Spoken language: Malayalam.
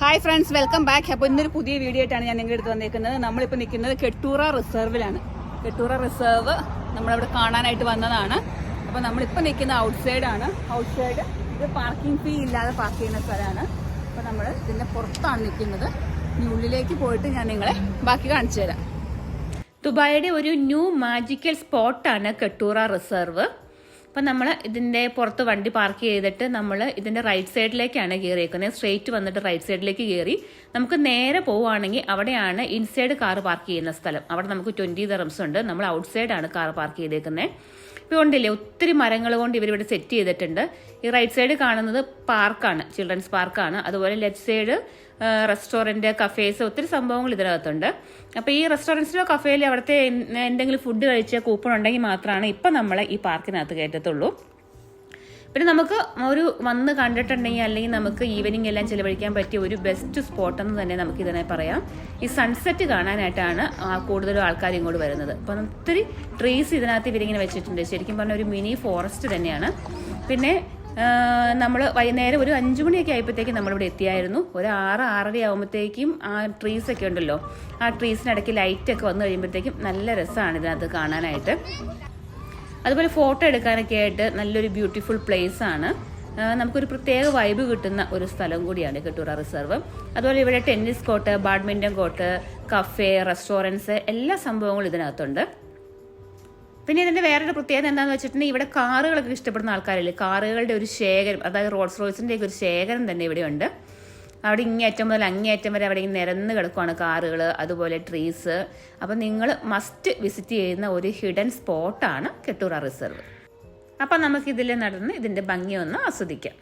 Hi friends, welcome back. അപ്പോൾ ഇന്നൊരു പുതിയ വീഡിയോ ആയിട്ടാണ് ഞാൻ നിങ്ങളുടെ അടുത്ത് വന്നിരിക്കുന്നത്. നമ്മളിപ്പോൾ നിൽക്കുന്നത് കെട്ടൂറ റിസർവിലാണ്. കെട്ടൂറ റിസർവ് നമ്മളവിടെ കാണാനായിട്ട് വന്നതാണ്. അപ്പോൾ നമ്മളിപ്പോൾ നിൽക്കുന്ന ഔട്ട്സൈഡാണ്. ഔട്ട്സൈഡ് ഇത് പാർക്കിംഗ് ഫീ ഇല്ലാതെ പാർക്ക് ചെയ്യുന്ന സ്ഥലമാണ്. അപ്പോൾ നമ്മൾ ഇതിൻ്റെ പുറത്താണ് നിൽക്കുന്നത്. ഇനി ഉള്ളിലേക്ക് പോയിട്ട് ഞാൻ നിങ്ങളെ ബാക്കി കാണിച്ചു തരാം. ദുബായിയുടെ ഒരു ന്യൂ മാജിക്കൽ സ്പോട്ടാണ് കെട്ടൂറ റിസർവ്. അപ്പം നമ്മൾ ഇതിൻ്റെ പുറത്ത് വണ്ടി പാർക്ക് ചെയ്തിട്ട് നമ്മൾ ഇതിൻ്റെ റൈറ്റ് സൈഡിലേക്കാണ് കയറിയേക്കുന്നത്. സ്ട്രെയിറ്റ് വന്നിട്ട് റൈറ്റ് സൈഡിലേക്ക് കയറി നമുക്ക് നേരെ പോവുകയാണെങ്കിൽ അവിടെയാണ് ഇൻസൈഡ് കാർ പാർക്ക് ചെയ്യുന്ന സ്ഥലം. അവിടെ നമുക്ക് 20 dirhams ഉണ്ട്. നമ്മൾ ഔട്ട് സൈഡാണ് കാർ പാർക്ക് ചെയ്തേക്കുന്നത്. ഇപ്പോൾ ഉണ്ടില്ലേ, ഒത്തിരി മരങ്ങൾ കൊണ്ട് ഇവരിവിടെ സെറ്റ് ചെയ്തിട്ടുണ്ട്. ഈ റൈറ്റ് സൈഡ് കാണുന്നത് പാർക്കാണ്, ചിൽഡ്രൻസ് പാർക്കാണ്. അതുപോലെ ലെഫ്റ്റ് സൈഡ് റെസ്റ്റോറൻറ്റ്, കഫേസ്, ഒത്തിരി സംഭവങ്ങൾ ഇതിനകത്തുണ്ട്. അപ്പോൾ ഈ റെസ്റ്റോറൻറ്റ്സിലോ കഫേയിലോ അവിടുത്തെ എന്തെങ്കിലും ഫുഡ് കഴിച്ച കൂപ്പൺ ഉണ്ടെങ്കിൽ മാത്രമാണ് ഇപ്പം നമ്മളെ ഈ പാർക്കിനകത്ത് കയറ്റത്തുള്ളൂ. പിന്നെ നമുക്ക് ഒരു വന്ന് കണ്ടിട്ടുണ്ടെങ്കിൽ അല്ലെങ്കിൽ നമുക്ക് ഈവനിങ് എല്ലാം ചിലവഴിക്കാൻ പറ്റിയ ഒരു ബെസ്റ്റ് സ്പോട്ട് എന്ന് തന്നെ നമുക്ക് ഇതിനെ പറയാം. ഈ സൺസെറ്റ് കാണാനായിട്ടാണ് കൂടുതലും ആൾക്കാർ ഇങ്ങോട്ട് വരുന്നത്. അപ്പം ഒത്തിരി ട്രീസ് ഇതിനകത്ത് ഇവരിങ്ങനെ വെച്ചിട്ടുണ്ട്. ശരിക്കും പറഞ്ഞാൽ ഒരു മിനി ഫോറസ്റ്റ് തന്നെയാണ്. പിന്നെ നമ്മൾ വൈകുന്നേരം ഒരു 5 മണിയൊക്കെ ആയപ്പോഴത്തേക്കും നമ്മളിവിടെ എത്തിയായിരുന്നു. ഒരു 6-6:30 ആകുമ്പോഴത്തേക്കും ആ ട്രീസൊക്കെ ഉണ്ടല്ലോ, ആ ട്രീസിനിടയ്ക്ക് ലൈറ്റൊക്കെ വന്നു കഴിയുമ്പോഴത്തേക്കും നല്ല രസമാണ് ഇതിനകത്ത് കാണാനായിട്ട്. അതുപോലെ ഫോട്ടോ എടുക്കാനൊക്കെ ആയിട്ട് നല്ലൊരു ബ്യൂട്ടിഫുൾ പ്ലേസ് ആണ്. നമുക്കൊരു പ്രത്യേക വൈബ് കിട്ടുന്ന ഒരു സ്ഥലം കൂടിയാണ് കെട്ടൂറ റിസർവ്. അതുപോലെ ഇവിടെ tennis court, badminton court, cafe, restaurants എല്ലാ സംഭവങ്ങളും ഇതിനകത്തുണ്ട്. പിന്നെ ഇതിൻ്റെ വേറൊരു പ്രത്യേകത എന്താണെന്ന് വെച്ചിട്ടുണ്ടെങ്കിൽ ഇവിടെ കാറുകളൊക്കെ ഇഷ്ടപ്പെടുന്ന ആൾക്കാരില്ലേ, കാറുകളുടെ ഒരു ശേഖരം, അതായത് റോൾസ് റോയ്സിൻ്റെയൊക്കെ ഒരു ശേഖരം തന്നെ ഇവിടെയുണ്ട്. അവിടെ ഇങ്ങേറ്റം മുതൽ അങ്ങേയറ്റം വരെ അവിടെ നിരന്ന് കിടക്കുവാണ് കാറുകൾ, അതുപോലെ ട്രീസ്. അപ്പം നിങ്ങൾ മസ്റ്റ് വിസിറ്റ് ചെയ്യുന്ന ഒരു ഹിഡൻ സ്പോട്ടാണ് കെട്ടൂറ റിസർവ്. അപ്പം നമുക്കിതിൽ നടന്ന് ഇതിൻ്റെ ഭംഗിയൊന്ന് ആസ്വദിക്കാം.